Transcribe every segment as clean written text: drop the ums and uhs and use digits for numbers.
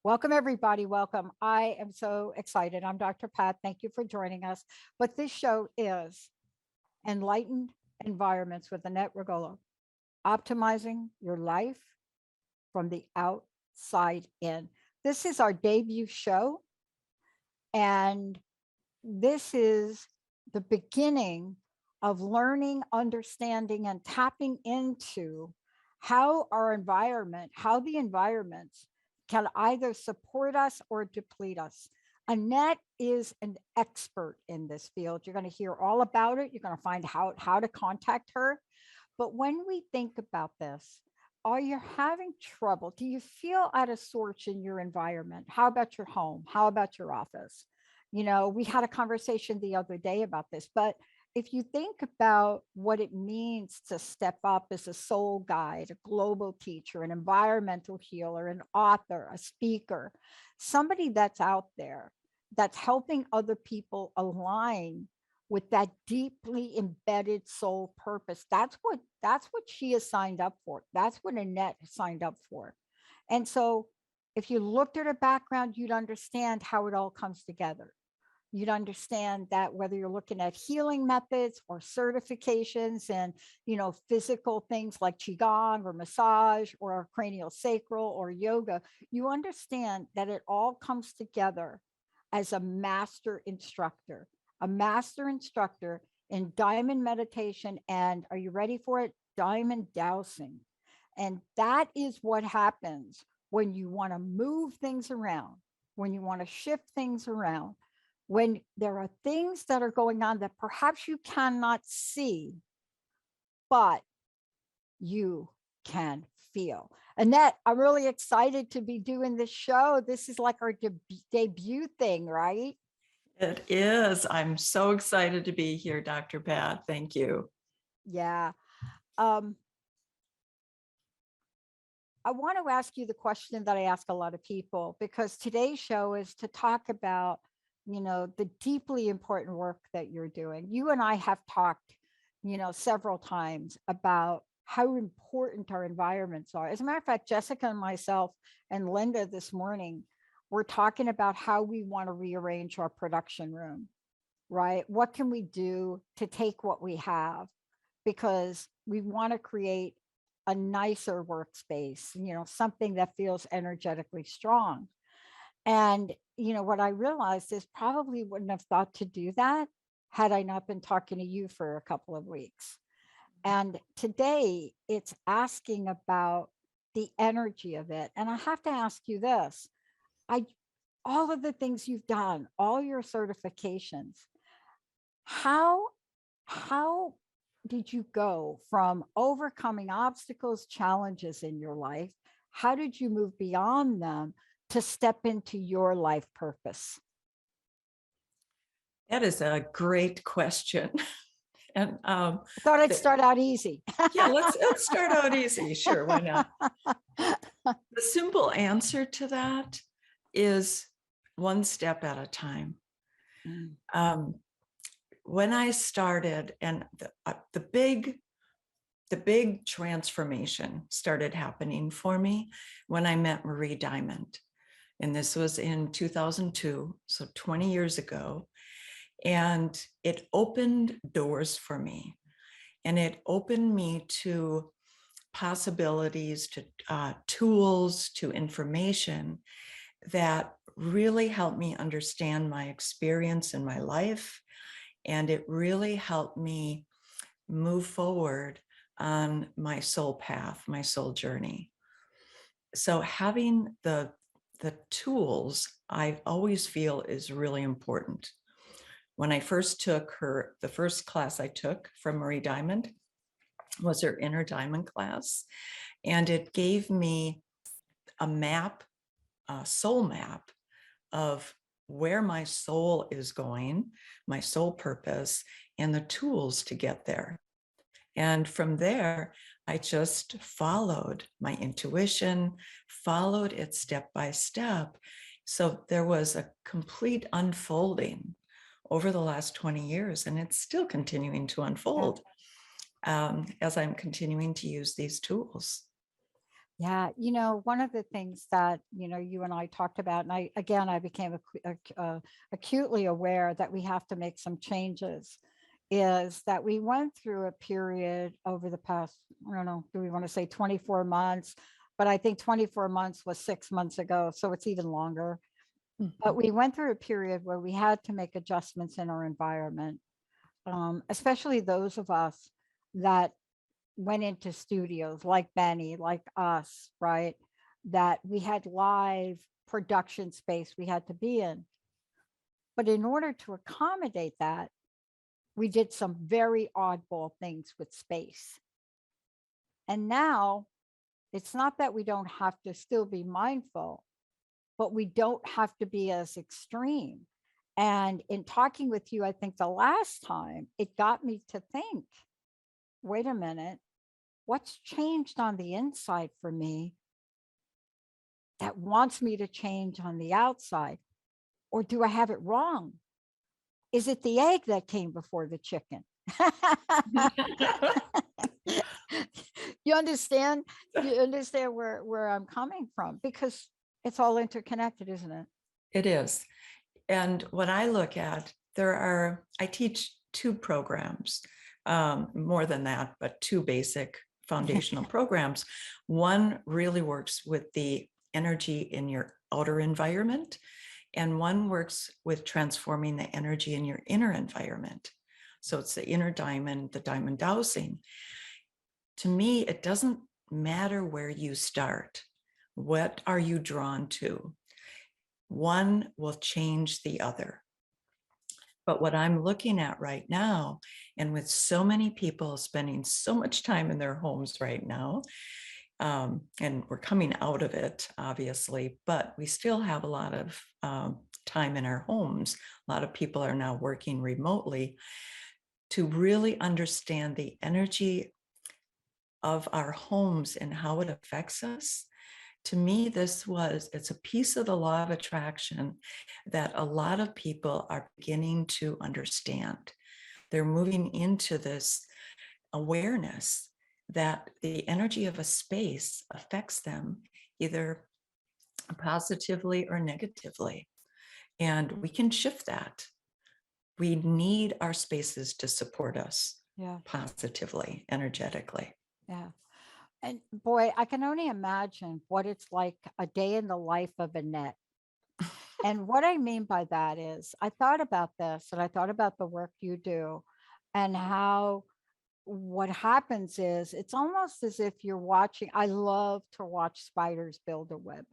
Welcome, everybody. Welcome. I am so excited. I'm Dr. Pat. Thank you for joining us. But this show is Enlightened Environments with Annette Rugolo, optimizing your life from the outside in. This is our debut show, and this is the beginning of learning, understanding, and tapping into how our environment, how the environments can either support us or deplete us. Annette is an expert in this field. You're going to hear all about it. You're going to find out how to contact her. But when we think about this, are you having trouble? Do you feel out of sorts in your environment? How about your home? How about your office? You know, we had a conversation the other day about this, but if you think about what it means to step up as a soul guide, a global teacher, an environmental healer, an author, a speaker, somebody that's out there that's helping other people align with that deeply embedded soul purpose. That's what she has signed up for. That's what Annette signed up for. And so if you looked at her background, you'd understand how it all comes together. You'd understand that whether you're looking at healing methods or certifications and, you know, physical things like Qigong or massage or cranial sacral or yoga, you understand that it all comes together as a master instructor in diamond meditation. And are you ready for it? Diamond dowsing. And that is what happens when you want to move things around, when you want to shift things around, when there are things that are going on that perhaps you cannot see, but you can feel. Annette, I'm really excited to be doing this show. This is like our debut thing, right? It is. I'm so excited to be here, Dr. Pat. Thank you. Yeah. I want to ask you the question that I ask a lot of people, because today's show is to talk about, you know, the deeply important work that you're doing. You and I have talked, you know, several times about how important our environments are. As a matter of fact, Jessica and myself and Linda this morning were talking about how we want to rearrange our production room, right? What can we do to take what we have? Because we want to create a nicer workspace, you know, something that feels energetically strong. And, you know, what I realized is probably wouldn't have thought to do that had I not been talking to you for a couple of weeks. And today it's asking about the energy of it. And I have to ask you this, all of the things you've done, all your certifications, how did you go from overcoming obstacles, challenges in your life? How did you move beyond them to step into your life purpose? That is a great question. And I thought I'd start out easy. Yeah, let's start out easy. Sure, why not? The simple answer to that is one step at a time. When I started, and the big transformation started happening for me when I met Marie Diamond. And this was in 2002, so 20 years ago. And it opened doors for me. And it opened me to possibilities, to tools, to information that really helped me understand my experience in my life. And it really helped me move forward on my soul path, my soul journey. So having the tools, I always feel is really important. When I first took the first class I took from Marie Diamond was her Inner Diamond class. And it gave me a map, a soul map of where my soul is going, my soul purpose, and the tools to get there. And from there, I just followed my intuition, followed it step by step, So there was a complete unfolding over the last 20 years, and it's still continuing to unfold as I'm continuing to use these tools. Yeah, one of the things that, you and I talked about, and I became acutely aware that we have to make some changes, is that we went through a period over the past, I don't know, do we want to say 24 months? But I think 24 months was 6 months ago, so it's even longer. But we went through a period where we had to make adjustments in our environment, especially those of us that went into studios like Benny, like us, right? That we had live production space we had to be in. But in order to accommodate that, we did some very oddball things with space. And now it's not that we don't have to still be mindful, but we don't have to be as extreme. And in talking with you, I think the last time, it got me to think, wait a minute, what's changed on the inside for me that wants me to change on the outside? Or do I have it wrong? Is it the egg that came before the chicken? You understand? You understand where I'm coming from? Because it's all interconnected, isn't it? It is. And what I look at, I teach 2 programs, more than that, but 2 basic foundational programs. One really works with the energy in your outer environment, and one works with transforming the energy in your inner environment. So it's the inner diamond, the diamond dowsing. To me, it doesn't matter where you start. What are you drawn to? One will change the other. But what I'm looking at right now, and with so many people spending so much time in their homes right now, and we're coming out of it, obviously, but we still have a lot of time in our homes. A lot of people are now working remotely. To really understand the energy of our homes and how it affects us, to me, it's a piece of the law of attraction that a lot of people are beginning to understand. They're moving into this awareness that the energy of a space affects them either positively or negatively. And we can shift that. We need our spaces to support us positively, energetically. Yeah. And boy, I can only imagine what it's like a day in the life of Annette. And what I mean by that is, I thought about this and I thought about the work you do and how what happens is it's almost as if you're watching. I love to watch spiders build a web.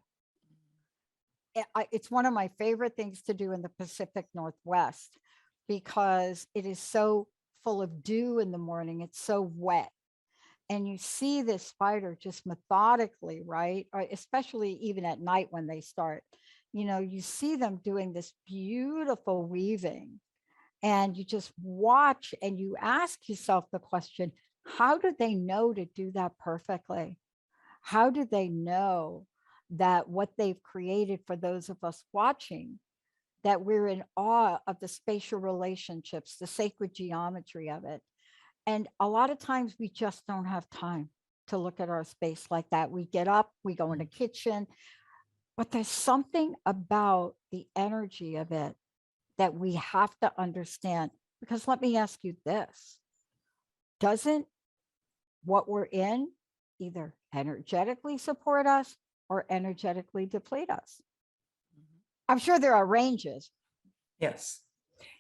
It's one of my favorite things to do in the Pacific Northwest because it is so full of dew in the morning. It's so wet. And you see this spider just methodically, right? Or especially even at night when they start, you see them doing this beautiful weaving and you just watch and you ask yourself the question, how do they know to do that perfectly? How do they know that what they've created for those of us watching, that we're in awe of the spatial relationships, the sacred geometry of it? And a lot of times we just don't have time to look at our space like that. We get up, we go in the kitchen, but there's something about the energy of it that we have to understand. Because let me ask you this, doesn't what we're in either energetically support us or energetically deplete us? I'm sure there are ranges. Yes.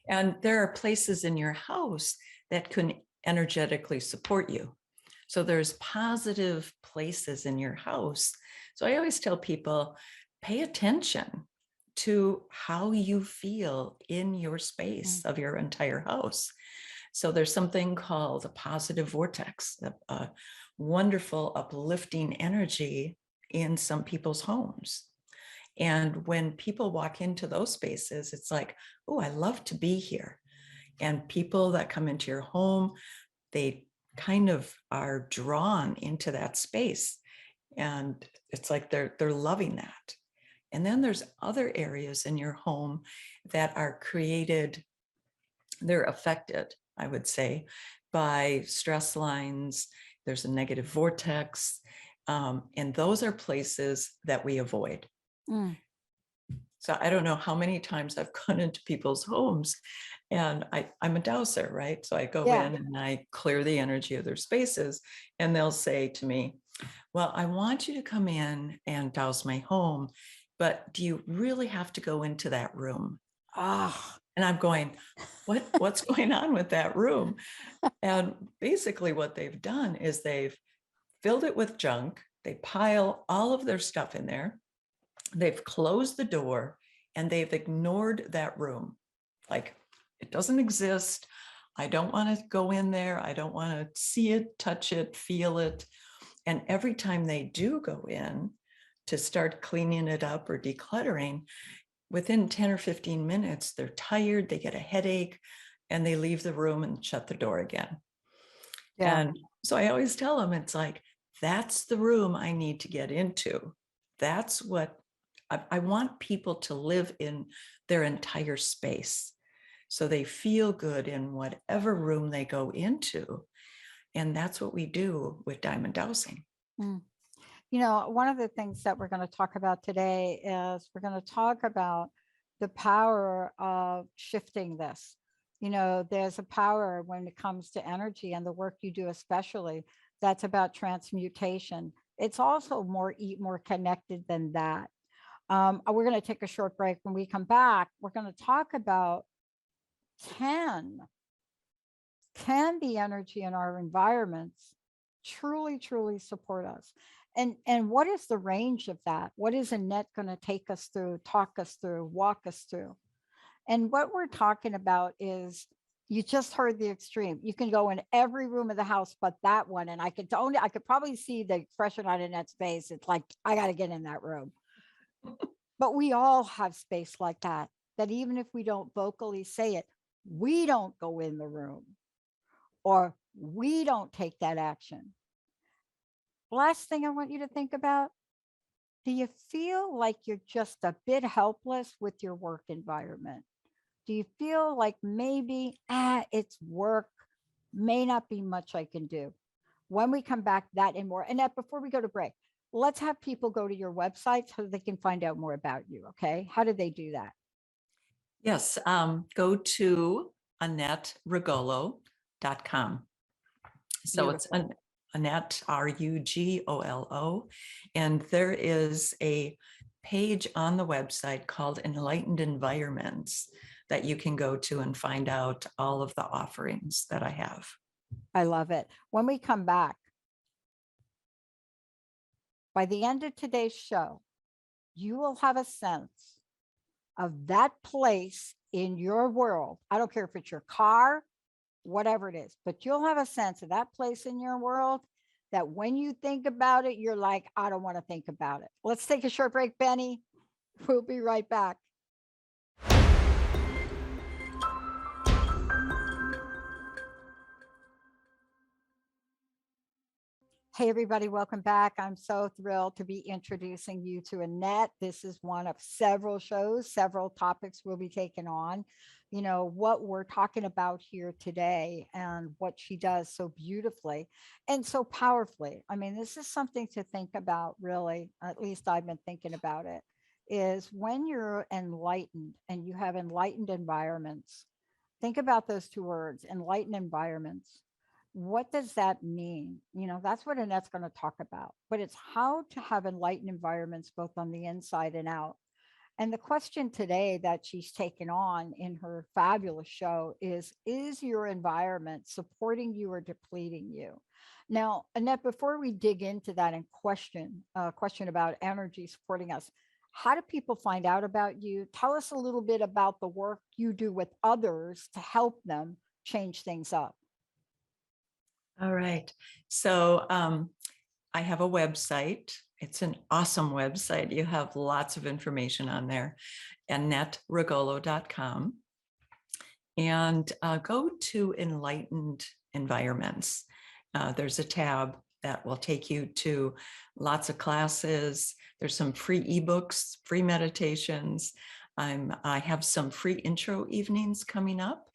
And there are places in your house that can energetically support you. So there's positive places in your house. So I always tell people, pay attention to how you feel in your space of your entire house. So there's something called a positive vortex, a wonderful uplifting energy in some people's homes. And when people walk into those spaces, it's like, oh, I love to be here. And people that come into your home, they kind of are drawn into that space. And it's like they're loving that. And then there's other areas in your home that are created, they're affected, I would say, by stress lines. There's a negative vortex. And those are places that we avoid. Mm. So I don't know how many times I've gone into people's homes, and I'm a dowser, right? So I go Yeah. in and I clear the energy of their spaces, and they'll say to me, well, I want you to come in and douse my home, but do you really have to go into that room? Ah. And I'm going, what's going on with that room? And basically what they've done is they've filled it with junk. They pile all of their stuff in there. They've closed the door and they've ignored that room. Like, it doesn't exist. I don't want to go in there. I don't want to see it, touch it, feel it. And every time they do go in to start cleaning it up or decluttering, within 10 or 15 minutes, they're tired, they get a headache, and they leave the room and shut the door again. Yeah. And so I always tell them, it's like, that's the room I need to get into. That's what I want people to live in, their entire space. So they feel good in whatever room they go into. And that's what we do with diamond dowsing. Mm. You know, one of the things that we're going to talk about today is we're going to talk about the power of shifting this. You know, there's a power when it comes to energy and the work you do, especially that's about transmutation. It's also more connected than that. We're going to take a short break. When we come back, we're going to talk about can can the energy in our environments truly support us, and what is the range of that? What is Annette going to take us through, talk us through, walk us through? And what we're talking about is, you just heard the extreme. You can go in every room of the house but that one, and I could probably see the expression on Annette's face. It's like, I got to get in that room. But we all have space like that, that even if we don't vocally say it, we don't go in the room, or we don't take that action. Last thing I want you to think about, do you feel like you're just a bit helpless with your work environment? Do you feel like maybe, it's work, may not be much I can do? When we come back, that and more. And before we go to break, let's have people go to your website so they can find out more about you. Okay. How do they do that? Yes, go to AnnetteRugolo.com. So it's Beautiful. Annette, Rugolo. And there is a page on the website called Enlightened Environments that you can go to and find out all of the offerings that I have. I love it. When we come back, by the end of today's show, you will have a sense of that place in your world. I don't care if it's your car, whatever it is, but you'll have a sense of that place in your world that when you think about it, you're like, I don't want to think about it. Let's take a short break, Benny. We'll be right back. Hey, everybody, welcome back. I'm so thrilled to be introducing you to Annette. This is one of several shows, several topics we'll be taking on. You know, what we're talking about here today and what she does so beautifully and so powerfully. I mean, this is something to think about, really. At least I've been thinking about it, is when you're enlightened and you have enlightened environments. Think about those two words, enlightened environments. What does that mean? You know, that's what Annette's going to talk about, but it's how to have enlightened environments both on the inside and out. And the question today that she's taken on in her fabulous show is your environment supporting you or depleting you? Now, Annette, before we dig into that and question about energy supporting us, how do people find out about you? Tell us a little bit about the work you do with others to help them change things up. All right. So I have a website. It's an awesome website. You have lots of information on there, AnnetteRugolo.com. And go to Enlightened Environments. There's a tab that will take you to lots of classes. There's some free ebooks, free meditations. I have some free intro evenings coming up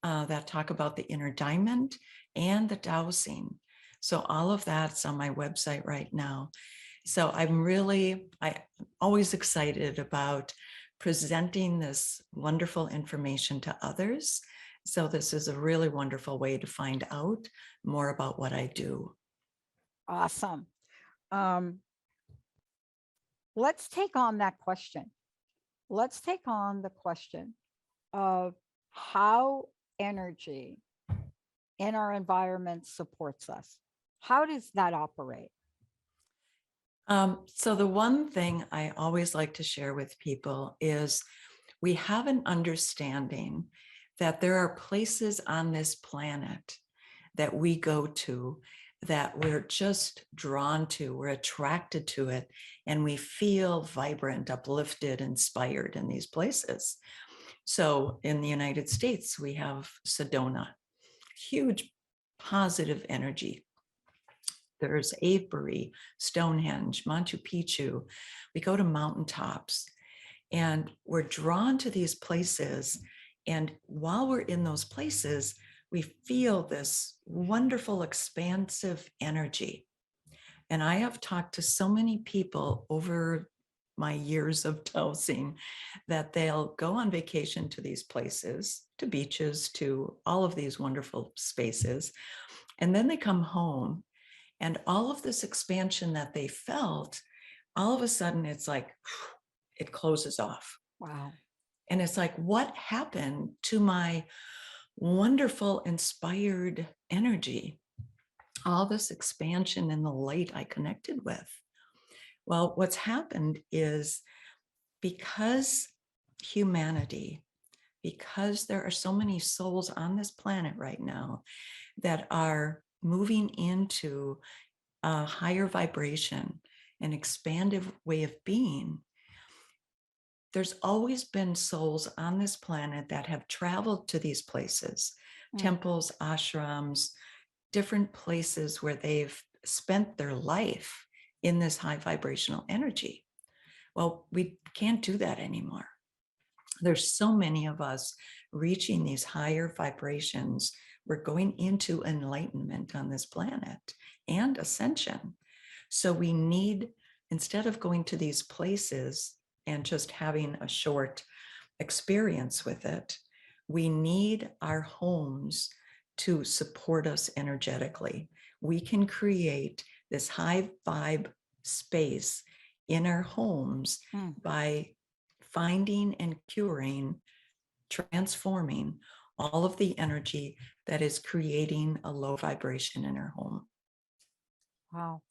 that talk about the inner diamond and the dowsing. So all of that's on my website right now. So I'm always excited about presenting this wonderful information to others. So this is a really wonderful way to find out more about what I do. Awesome. Um, let's take on that question. Let's take on the question of how energy in our environment supports us. How does that operate? So the one thing I always like to share with people is we have an understanding that there are places on this planet that we go to that we're just drawn to, we're attracted to it, and we feel vibrant, uplifted, inspired in these places. So in the United States, we have Sedona, huge positive energy. There's Avebury, Stonehenge, Machu Picchu. We go to mountaintops and we're drawn to these places. And while we're in those places, we feel this wonderful, expansive energy. And I have talked to so many people over my years of dowsing that they'll go on vacation to these places, to beaches, to all of these wonderful spaces. And then they come home and all of this expansion that they felt, all of a sudden it's like, it closes off. Wow. And it's like, what happened to my wonderful, inspired energy? All this expansion and the light I connected with. Well, what's happened is because humanity, because there are so many souls on this planet right now that are moving into a higher vibration, an expanded way of being, there's always been souls on this planet that have traveled to these places, temples, ashrams, different places where they've spent their life in this high vibrational energy. Well, we can't do that anymore. There's so many of us reaching these higher vibrations. We're going into enlightenment on this planet and ascension. So we need, instead of going to these places and just having a short experience with it, we need our homes to support us energetically. We can create this high vibe space in our homes by finding and curing, transforming all of the energy that is creating a low vibration in our home. Wow.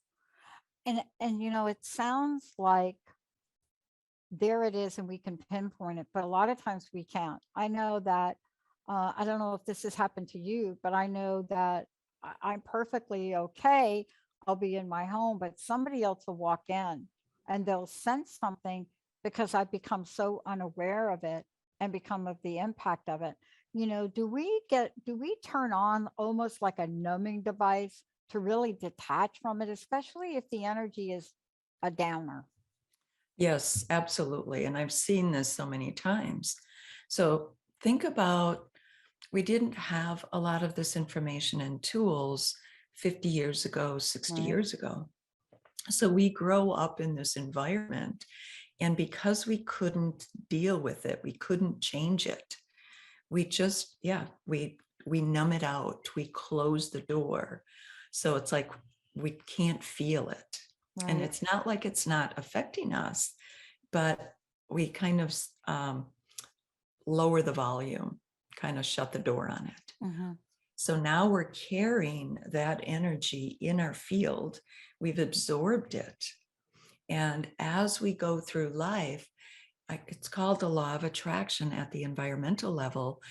And it sounds like there it is and we can pinpoint it, but a lot of times we can't. I know that I don't know if this has happened to you, but I know that I'm perfectly okay. I'll be in my home, but somebody else will walk in and they'll sense something because I've become so unaware of it and become of the impact of it. Do we turn on almost like a numbing device to really detach from it, especially if the energy is a downer? Yes, absolutely. And I've seen this so many times. So think about, we didn't have a lot of this information and tools 50 years ago, 60 Right. years ago. So we grow up in this environment. And because we couldn't deal with it, we couldn't change it. We just, we numb it out. We close the door. So it's like we can't feel it. And Right. it's not like it's not affecting us, but we kind of lower the volume, kind of shut the door on it. Mhm. So now we're carrying that energy in our field. We've absorbed it. And as we go through life, it's called the law of attraction at the environmental level.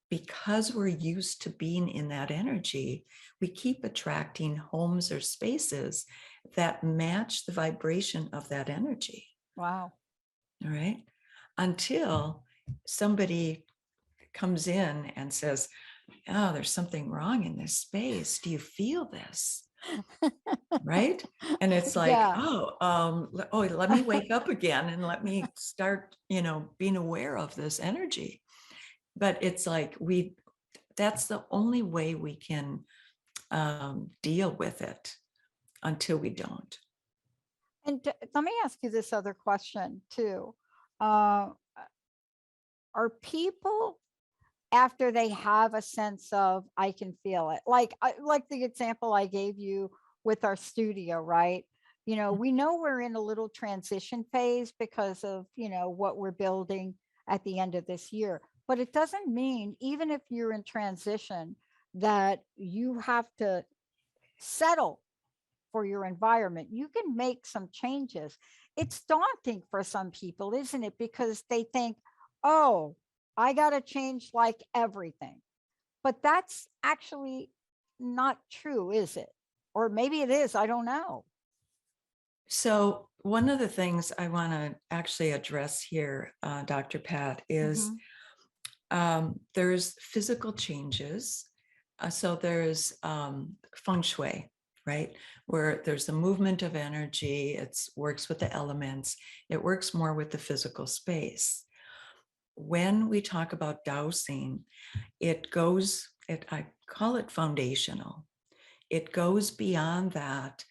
Because we're used to being in that energy, we keep attracting homes or spaces that match the vibration of that energy. Wow. All right. Until somebody comes in and says, oh, there's something wrong in this space. Do you feel this? right? And it's like, Yeah. oh, let me wake up again and let me start, being aware of this energy. But it's like that's the only way we can deal with it until we don't. And let me ask you this other question too. Uh, are people, after they have a sense of, I can feel it, like the example I gave you with our studio, right? We know we're in a little transition phase because of, what we're building at the end of this year. But it doesn't mean, even if you're in transition, that you have to settle for your environment. You can make some changes. It's daunting for some people, isn't it? Because they think, oh, I got to change like everything. But that's actually not true, is it? Or maybe it is. I don't know. So one of the things I want to actually address here, Dr. Pat, is Mm-hmm. there's physical changes. So there's feng shui, right? Where there's the movement of energy, it works with the elements, it works more with the physical space. When we talk about dowsing, I call it foundational. It goes beyond that,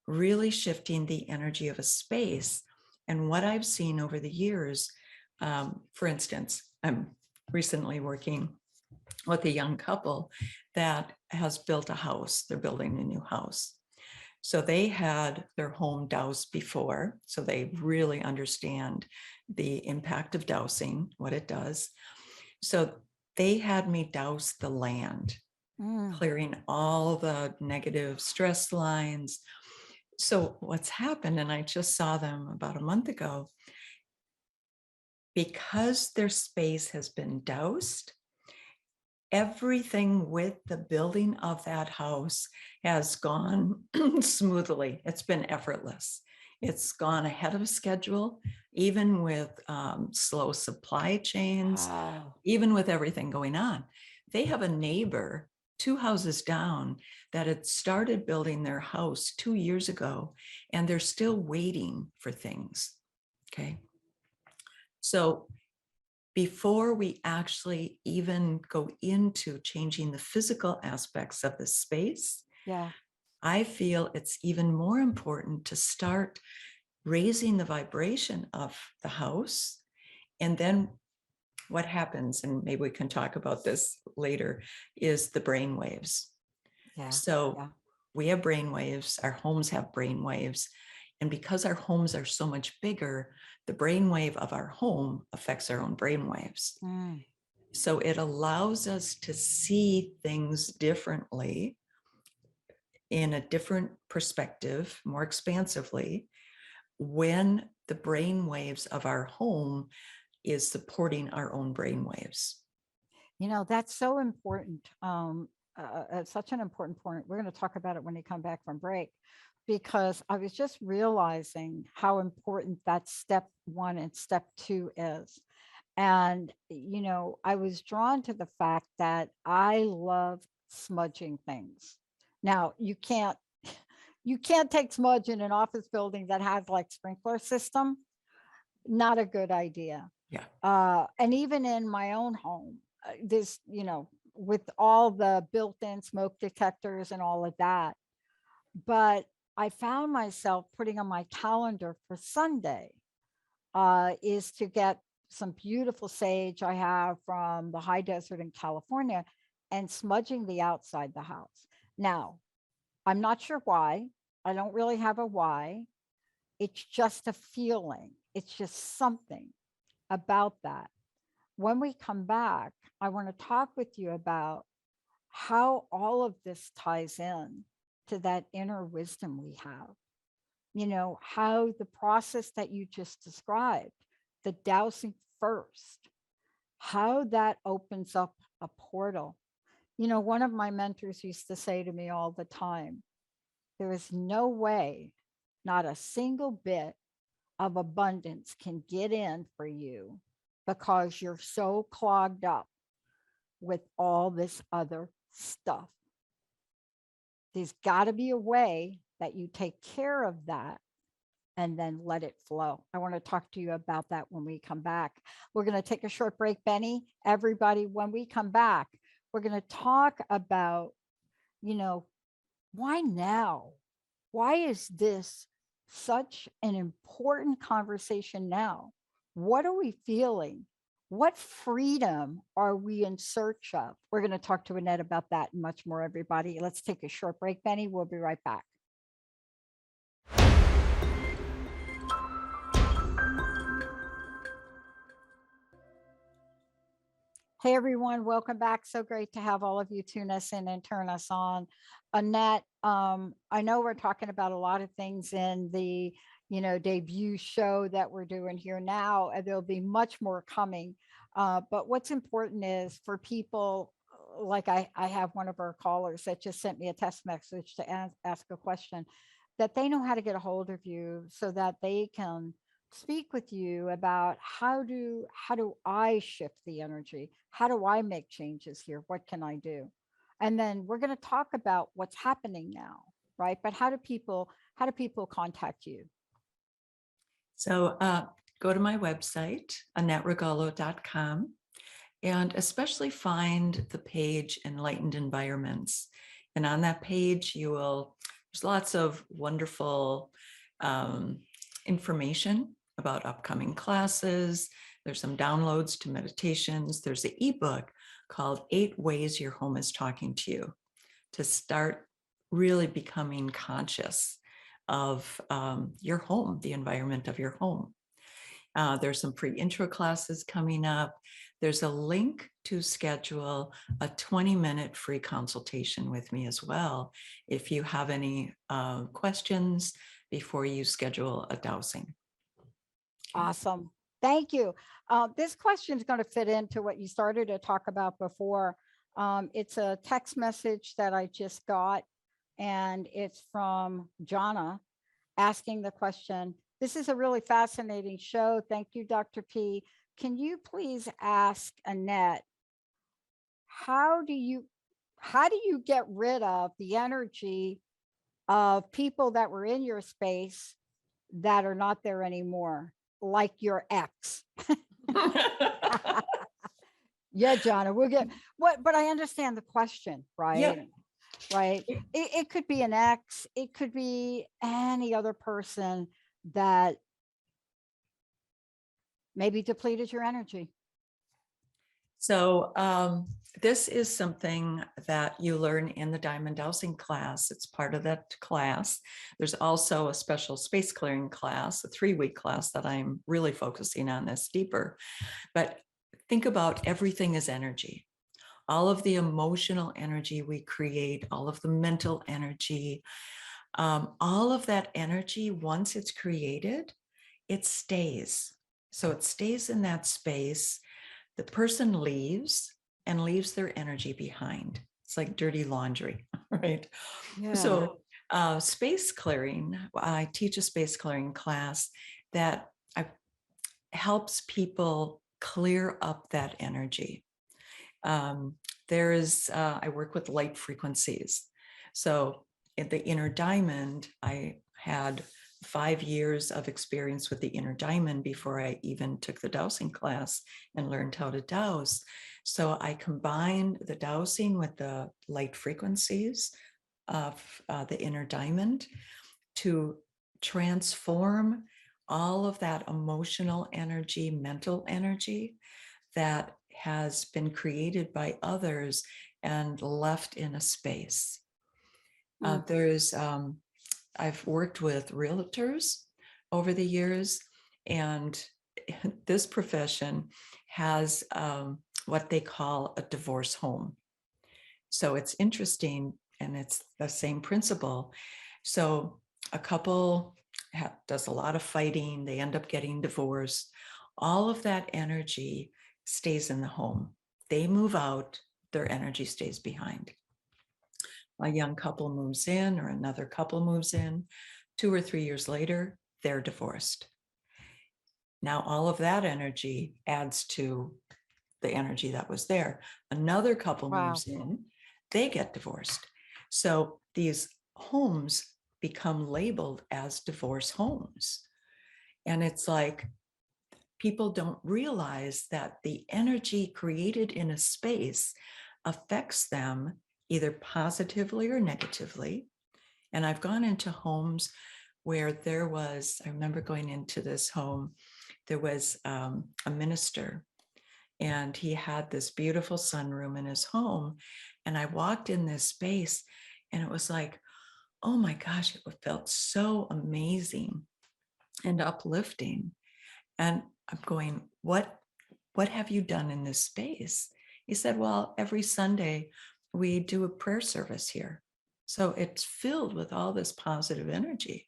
really shifting the energy of a space. And what I've seen over the years, for instance, I'm recently working with a young couple that has built a house. They're building a new house. So they had their home doused before, so they really understand the impact of dowsing, what it does. So they had me douse the land, Mm. clearing all the negative stress lines. So what's happened, and I just saw them about a month ago, because their space has been doused, everything with the building of that house has gone smoothly. It's been effortless. It's gone ahead of schedule, even with slow supply chains, Wow. even with everything going on. They have a neighbor 2 houses down that had started building their house 2 years ago, and they're still waiting for things. Okay. So before we actually even go into changing the physical aspects of the space, Yeah. I feel it's even more important to start raising the vibration of the house. And then what happens, and maybe we can talk about this later, is the brain waves. Yeah. So Yeah. we have brain waves, our homes have brain waves. And because our homes are so much bigger, the brainwave of our home affects our own brain waves. Mm. So it allows us to see things differently, in a different perspective, more expansively, when the brain waves of our home is supporting our own brain waves. That's so important. Such an important point. We're going to talk about it when you come back from break, because I was just realizing how important that step one and step two is. And, I was drawn to the fact that I love smudging things. Now, you can't take smudge in an office building that has like sprinkler system. Not a good idea. Yeah. And even in my own home, this, with all the built-in smoke detectors and all of that. But I found myself putting on my calendar for Sunday is to get some beautiful sage I have from the high desert in California and smudging the outside the house. Now, I'm not sure why. I don't really have a why. It's just a feeling. It's just something about that. When we come back, I want to talk with you about how all of this ties in to that inner wisdom we have. How the process that you just described, the dousing first, how that opens up a portal. One of my mentors used to say to me all the time, there is no way, not a single bit of abundance can get in for you because you're so clogged up with all this other stuff. there's got to be a way that you take care of that and then let it flow. I want to talk to you about that when we come back. We're going to take a short break, Benny. Everybody, when we come back, we're going to talk about, why now? Why is this such an important conversation now? What are we feeling? What freedom are we in search of? We're going to talk to Annette about that and much more, everybody. Let's take a short break, Benny. We'll be right back. Hey, everyone. Welcome back. So great to have all of you tune us in and turn us on. Annette, I know we're talking about a lot of things in the, debut show that we're doing here now, and there'll be much more coming. But what's important is for people, like I have one of our callers that just sent me a text message to ask a question, that they know how to get a hold of you so that they can speak with you about how do I shift the energy? How do I make changes here? What can I do? And then we're going to talk about what's happening now, right? But how do people contact you? So go to my website, AnnetteRugolo.com, and especially find the page Enlightened Environments. And on that page, there's lots of wonderful information about upcoming classes. There's some downloads to meditations. There's an ebook called 8 Ways Your Home is Talking to You, to start really becoming conscious of your home, the environment of your home. There's some free intro classes coming up. There's a link to schedule a 20-minute free consultation with me as well, if you have any questions before you schedule a dowsing. Awesome. Thank you. This question is going to fit into what you started to talk about before. It's a text message that I just got, and it's from Jonna asking the question. This is a really fascinating show. Thank you, Dr. P. Can you please ask Annette, how do you get rid of the energy of people that were in your space that are not there anymore, like your ex? Yeah, Jonna, we'll get but I understand the question, right? Yeah. Right. It could be an ex, it could be any other person that maybe depleted your energy. So this is something that you learn in the diamond dowsing class. It's part of that class. There's also a special space clearing class, a 3-week class that I'm really focusing on this deeper. But think about everything as energy. All of the emotional energy we create, all of the mental energy, all of that energy, once it's created, it stays. So it stays in that space. The person leaves and leaves their energy behind. It's like dirty laundry, right? Yeah. So space clearing, I teach a space clearing class that helps people clear up that energy. I work with light frequencies. So in the inner diamond, I had 5 years of experience with the inner diamond before I even took the dowsing class and learned how to dowse. So I combined the dowsing with the light frequencies of the inner diamond to transform all of that emotional energy, mental energy that has been created by others and left in a space. I've worked with realtors over the years, and this profession has what they call a divorce home. So it's interesting, and it's the same principle. So a couple does a lot of fighting, they end up getting divorced. All of that energy stays in the home. They move out, their energy stays behind. A young couple moves in, or another couple moves in. 2 or 3 years later, they're divorced. Now all of that energy adds to the energy that was there. Another couple moves in, they get divorced. So these homes become labeled as divorce homes. And it's like people don't realize that the energy created in a space affects them either positively or negatively. And I've gone into homes where I remember going into this home, there was a minister, and he had this beautiful sunroom in his home. And I walked in this space and it was like, oh my gosh, it felt so amazing and uplifting. And I'm going, what have you done in this space? He said, well, every Sunday we do a prayer service here. So it's filled with all this positive energy.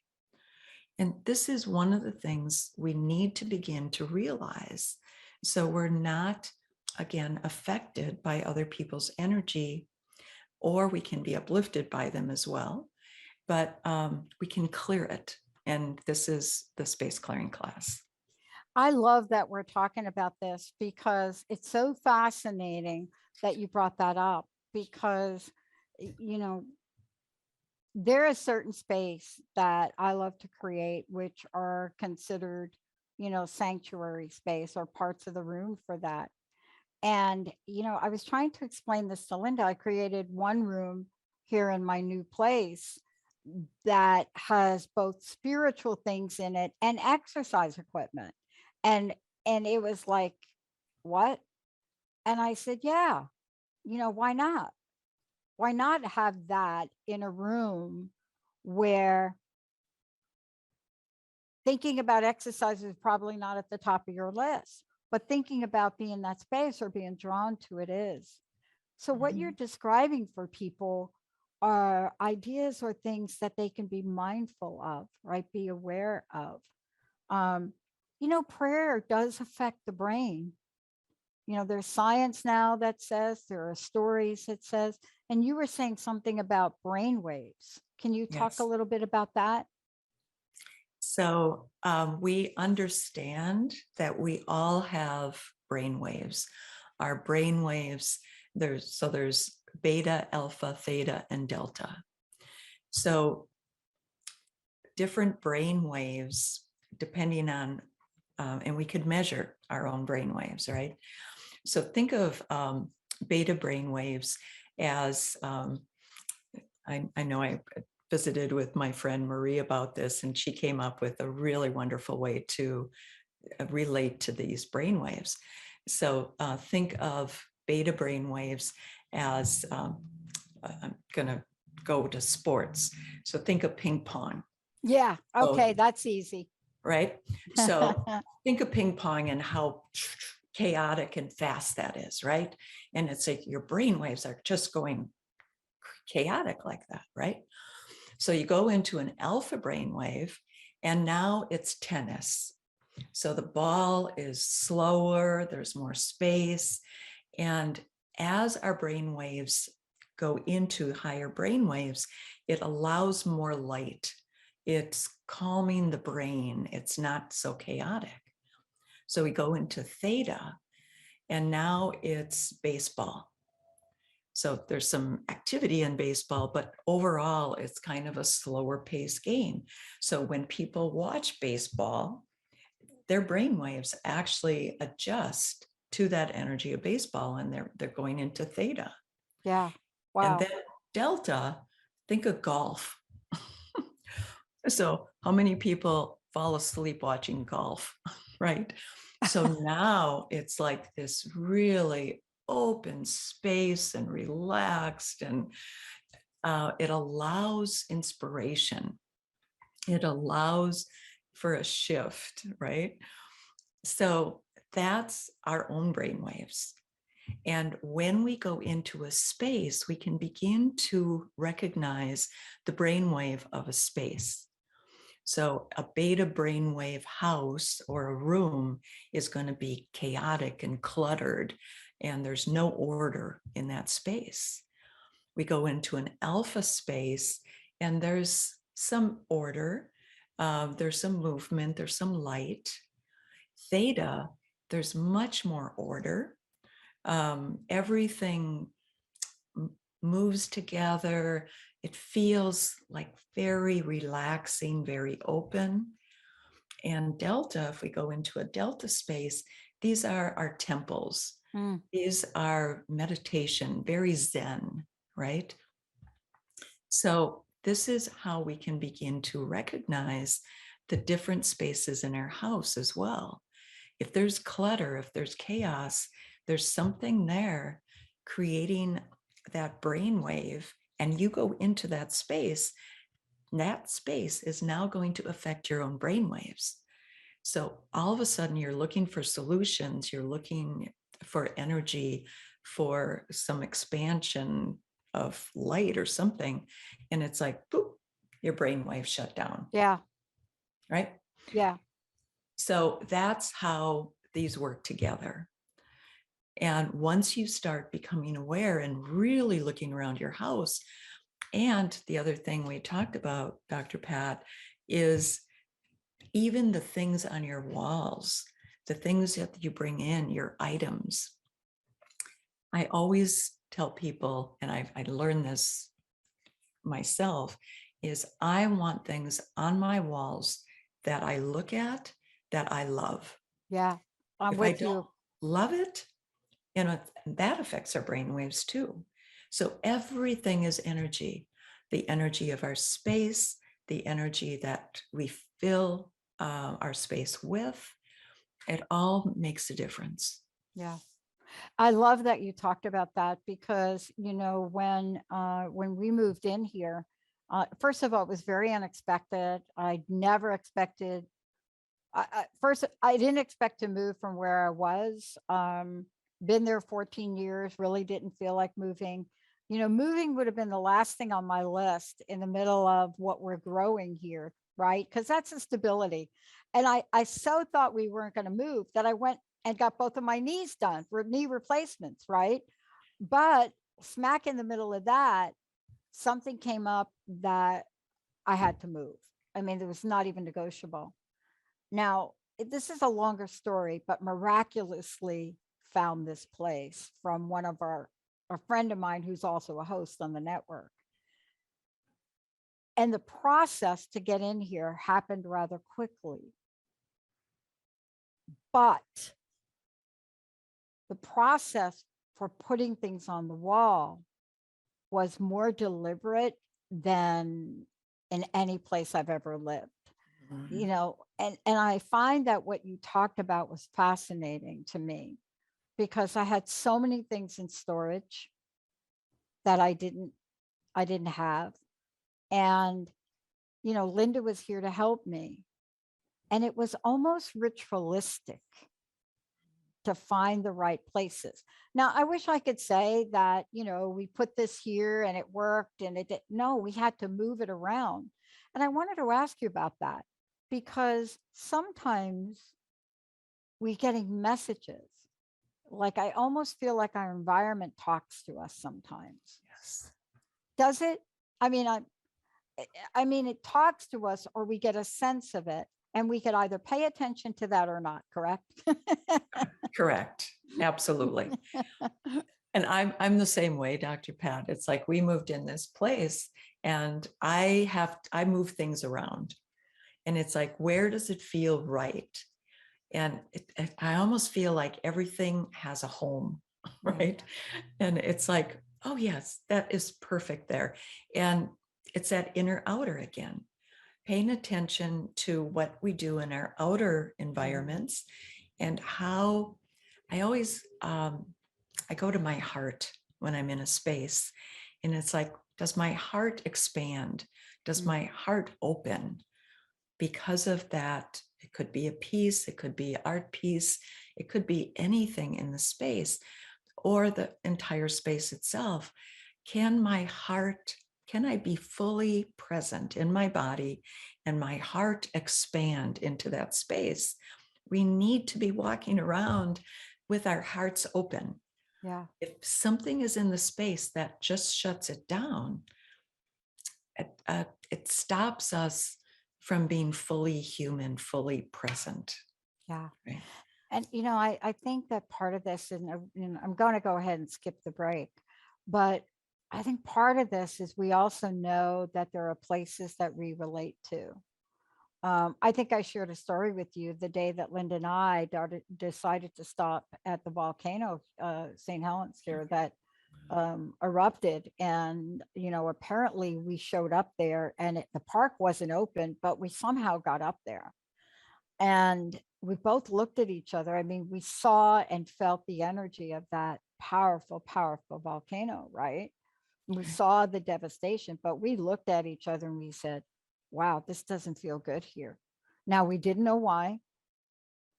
And this is one of the things we need to begin to realize. So we're not, again, affected by other people's energy, or we can be uplifted by them as well, but we can clear it. And this is the space clearing class. I love that we're talking about this because it's so fascinating that you brought that up because, you know, there is certain space that I love to create, which are considered, sanctuary space or parts of the room for that. And, I was trying to explain this to Linda. I created one room here in my new place that has both spiritual things in it and exercise equipment. And it was like, what? And I said, yeah, why not? Why not have that in a room where thinking about exercise is probably not at the top of your list, but thinking about being in that space or being drawn to it is. So what you're describing for people are ideas or things that they can be mindful of, right? Be aware of. Um, prayer does affect the brain. There's science now that says, there are stories that says, and you were saying something about brain waves. Can you talk a Yes. little bit about that? So we understand that we all have brain waves. Our brain waves, there's beta, alpha, theta, and delta. So different brain waves, depending on, and we could measure our own brain waves, right? So think of beta brain waves as, I know I visited with my friend Marie about this, and she came up with a really wonderful way to relate to these brain waves. So think of beta brain waves as, I'm going to go to sports. So think of ping pong. Yeah. Okay. So, That's easy. right? So think of ping pong and how chaotic and fast that is, right? And it's like your brain waves are just going chaotic like that, right? So you go into an alpha brain wave, and now it's tennis. So the ball is slower, there's more space. And as our brain waves go into higher brain waves, it allows more light. It's calming the brain. It's not so chaotic. So we go into theta, and now it's baseball. So there's some activity in baseball, but overall, it's kind of a slower paced game. So when people watch baseball, their brain waves actually adjust to that energy of baseball, and they're going into theta. Yeah. And Wow. then delta, think of golf. So how many people fall asleep watching golf, right? So now it's like this really open space and relaxed, and it allows inspiration. It allows for a shift, right? So that's our own brain waves. And when we go into a space, we can begin to recognize the brainwave of a space. So a beta brainwave house or a room is going to be chaotic and cluttered, and there's no order in that space. We go into an alpha space, and there's some order, there's some movement, there's some light. Theta, there's much more order. Everything moves together. It feels like very relaxing, very open. And Delta, if we go into a Delta space, these are our temples. Mm, These are meditation, very Zen, right? So this is how we can begin to recognize the different spaces in our house as well. If there's clutter, if there's chaos, there's something there creating that brainwave, and you go into that space is now going to affect your own brainwaves. So all of a sudden, you're looking for solutions, you're looking for energy, for some expansion of light or something. And it's like, boop, your brainwave shut down, yeah. right? Yeah. So that's how these work together. And once you start becoming aware and really looking around your house, and the other thing we talked about, Dr. Pat, is even the things on your walls, the things that you bring in, your items. I always tell people, and I learned this myself, is I want things on my walls that I look at, that I love. Yeah. I'm If I with don't you. love it, that affects our brain waves too. So everything is energy, the energy of our space, the energy that we fill our space with. It all makes a difference. Yeah. I love that you talked about that because, when we moved in here, first of all, it was very unexpected. I never expected, first, I didn't expect to move from where I was. Been there 14 years, really didn't feel like moving. Moving would have been the last thing on my list in the middle of what we're growing here, right? Because that's a stability. And I so thought we weren't going to move that I went and got both of my knees done for knee replacements, right? But smack in the middle of that, something came up that I had to move. I mean, it was not even negotiable. Now, this is a longer story, but miraculously found this place from a friend of mine who's also a host on the network. And the process to get in here happened rather quickly. But the process for putting things on the wall was more deliberate than in any place I've ever lived. And I find that what you talked about was fascinating to me because I had so many things in storage that I didn't have. And Linda was here to help me. And it was almost ritualistic to find the right places. Now, I wish I could say that, we put this here and it worked and it did. No, we had to move it around. And I wanted to ask you about that because sometimes we're getting messages. Like I almost feel like our environment talks to us sometimes. Yes. Does it? I mean, I mean, it talks to us or we get a sense of it and we could either pay attention to that or not, correct? Correct. Absolutely. And I'm the same way, Dr. Pat. It's like we moved in this place and I move things around. And it's like, where does it feel right? And I almost feel like everything has a home, right? And it's like, oh yes, that is perfect there. And it's that inner outer again, paying attention to what we do in our outer environments and how I always I go to my heart when I'm in a space, and it's like, does my heart expand? Does my heart open? Because of that, it could be a piece, it could be art piece, it could be anything in the space or the entire space itself. Can I be fully present in my body and my heart expand into that space? We need to be walking around with our hearts open. Yeah. If something is in the space that just shuts it down, it stops us from being fully human, fully present. Yeah. Right? And, I think that part of this, and I'm going to go ahead and skip the break, but I think part of this is we also know that there are places that we relate to. I think I shared a story with you the day that Linda and I decided to stop at the volcano, St. Helens here, that erupted. And, apparently we showed up there and the park wasn't open, but we somehow got up there. And we both looked at each other. I mean, we saw and felt the energy of that powerful, powerful volcano, right? We saw the devastation, but we looked at each other and we said, wow, this doesn't feel good here. Now, we didn't know why,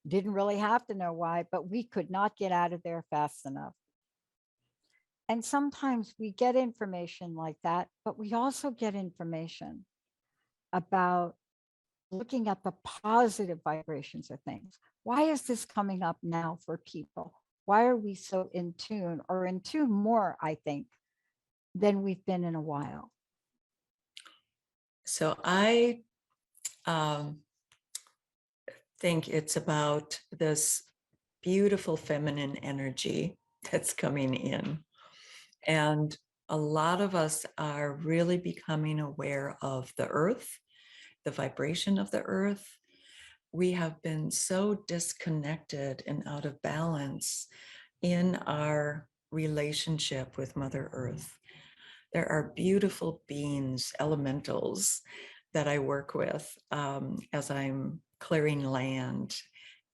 didn't really have to know why, but we could not get out of there fast enough. And sometimes we get information like that, but we also get information about looking at the positive vibrations of things. Why is this coming up now for people? Why are we so in tune, or in tune more, I think, than we've been in a while? So I um, think it's about this beautiful feminine energy that's coming in. And a lot of us are really becoming aware of the earth, the vibration of the earth. We have been so disconnected and out of balance in our relationship with Mother Earth. There are beautiful beings, elementals that I work with as I'm clearing land.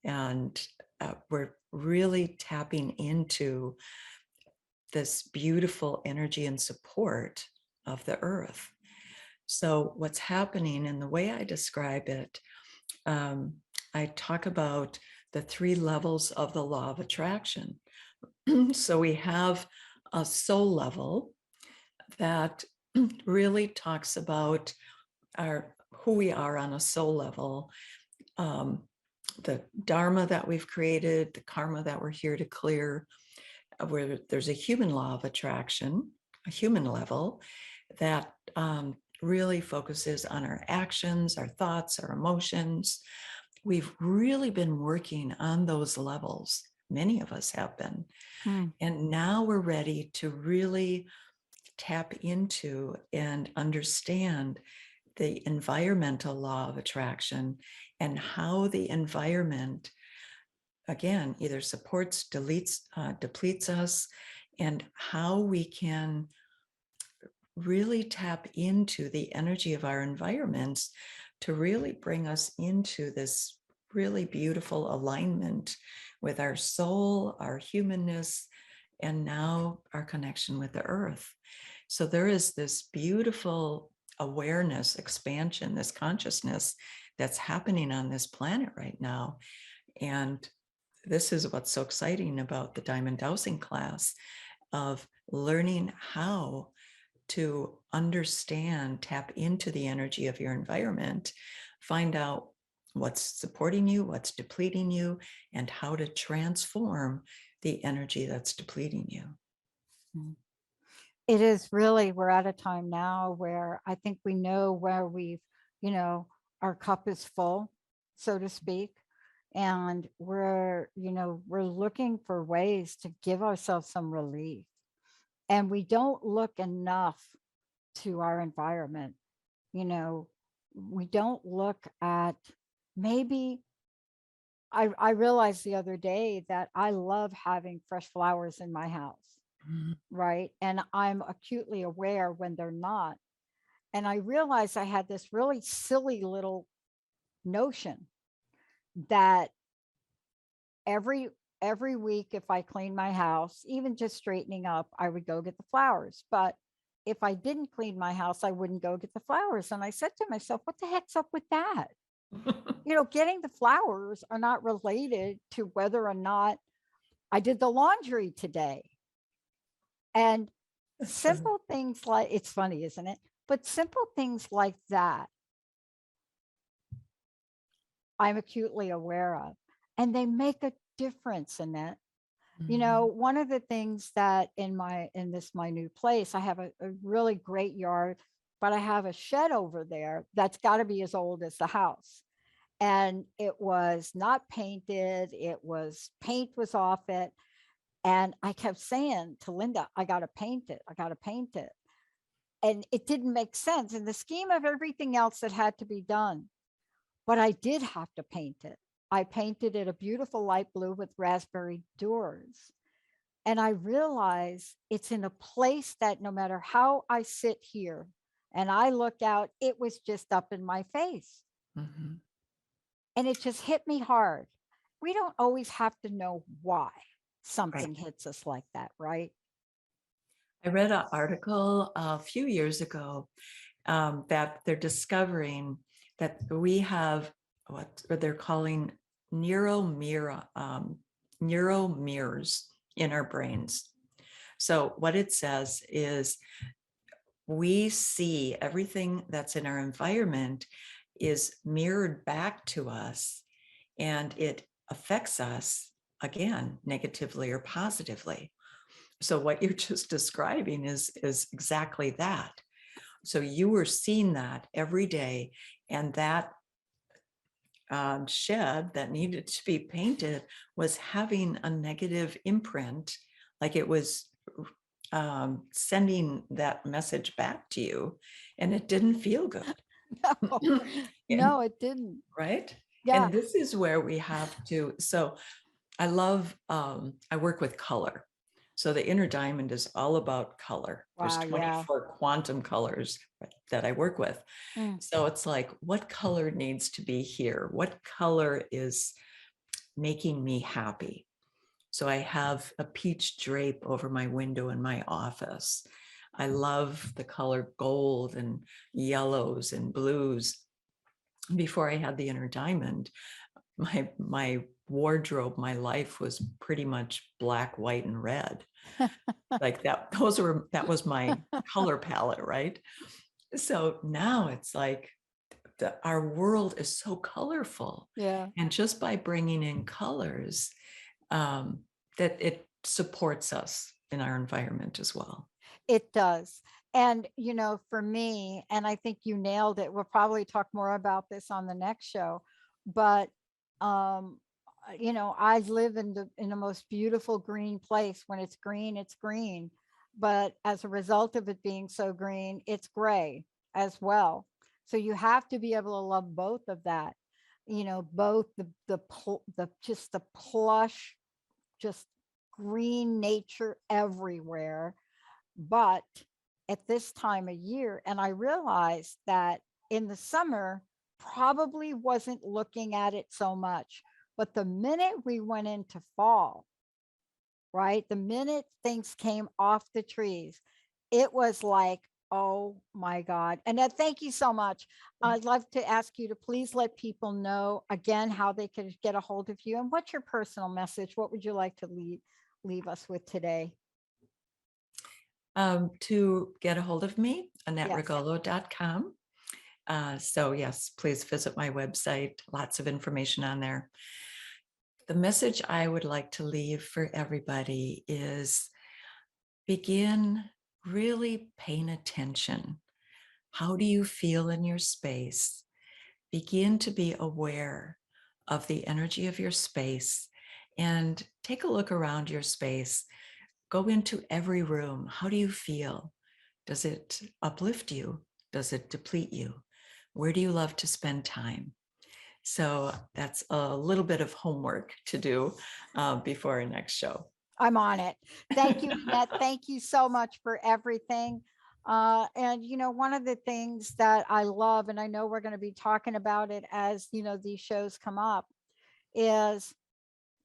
And we're really tapping into this beautiful energy and support of the earth. So, what's happening, and the way I describe it, I talk about the 3 levels of the law of attraction. So, we have a soul level that really talks about who we are on a soul level, the dharma that we've created, the karma that we're here to clear, where there's a human law of attraction, a human level that really focuses on our actions, our thoughts, our emotions. We've really been working on those levels. Many of us have been. And now we're ready to really tap into and understand the environmental law of attraction and how the environment, again, either supports, depletes us, and how we can really tap into the energy of our environments to really bring us into this really beautiful alignment with our soul, our humanness, and now our connection with the earth. So there is this beautiful awareness, expansion, this consciousness that's happening on this planet right now. And this is what's so exciting about the diamond dowsing class, of learning how to understand, tap into the energy of your environment, find out what's supporting you, what's depleting you, and how to transform the energy that's depleting you. It is really, we're at a time now where I think we know where our cup is full, so to speak. And we're looking for ways to give ourselves some relief. And we don't look enough to our environment. We don't look at, maybe I realized the other day that I love having fresh flowers in my house. Right. And I'm acutely aware when they're not. And I realized I had this really silly little notion that every week, if I clean my house, even just straightening up, I would go get the flowers. But if I didn't clean my house, I wouldn't go get the flowers. And I said to myself, what the heck's up with that? Getting the flowers are not related to whether or not I did the laundry today. And simple things like, it's funny, isn't it? But simple things like that, I'm acutely aware of, and they make a difference in it. One of the things that in my new place, I have a really great yard, but I have a shed over there that's got to be as old as the house. And it was not painted. Paint was off it. And I kept saying to Linda, I got to paint it. I got to paint it. And it didn't make sense in the scheme of everything else that had to be done. But I did have to paint it. I painted it a beautiful light blue with raspberry doors. And I realized it's in a place that no matter how I sit here and I look out, it was just up in my face. Mhm. And it just hit me hard. We don't always have to know why Right. something hits us like that, right? I read an article a few years ago that they're discovering that we have what they're calling neuro mirrors in our brains. So what it says is we see everything that's in our environment is mirrored back to us, and it affects us again negatively or positively. So what you're just describing is exactly that. So you were seeing that every day, and that shed that needed to be painted was having a negative imprint, like it was sending that message back to you, and it didn't feel good. No, And no, it didn't. right. Yeah. And this is where we have to. So I love, I work with color. So the inner diamond is all about color. There's Wow. Yeah. 24 quantum colors that I work with. Mm. So it's like, what color needs to be here? What color is making me happy? So I have a peach drape over my window in my office. I love the color gold and yellows and blues. Before I had the inner diamond, my wardrobe, my life was pretty much black, white, and red. Like that, that was my color palette, right? So now it's like our world is so colorful. Yeah. And just by bringing in colors, um, that it supports us in our environment as well. It does. And, for me, and I think you nailed it. We'll probably talk more about this on the next show, but, I live in the most beautiful green place. When it's green, it's green. But as a result of it being so green, it's gray as well. So you have to be able to love both of that, both the just the plush, just green nature everywhere, but at this time of year, and I realized that in the summer, probably wasn't looking at it so much. But the minute we went into fall, right? The minute things came off the trees, it was like, oh my God. Annette, thank you so much. I'd love to ask you to please let people know again how they could get a hold of you and what's your personal message. What would you like to leave us with today? To get a hold of me, Yes. AnnetteRugolo.com. So yes, please visit my website. Lots of information on there. The message I would like to leave for everybody is begin really paying attention. How do you feel in your space? Begin to be aware of the energy of your space and take a look around your space. Go into every room. How do you feel? Does it uplift you? Does it deplete you? Where do you love to spend time? So that's a little bit of homework to do before our next show. I'm on it. Thank you, Annette. Thank you so much for everything. And one of the things that I love, and I know we're going to be talking about it as these shows come up, is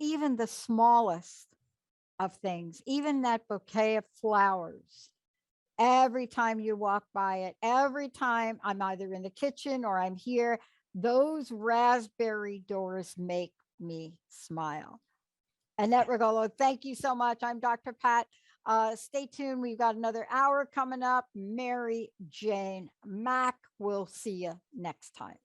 even the smallest of things, even that bouquet of flowers. Every time you walk by it, every time I'm either in the kitchen or I'm here, those raspberry doors make me smile. Annette Rugolo, thank you so much. I'm Dr. Pat. Stay tuned. We've got another hour coming up. Mary Jane Mack. We'll see you next time.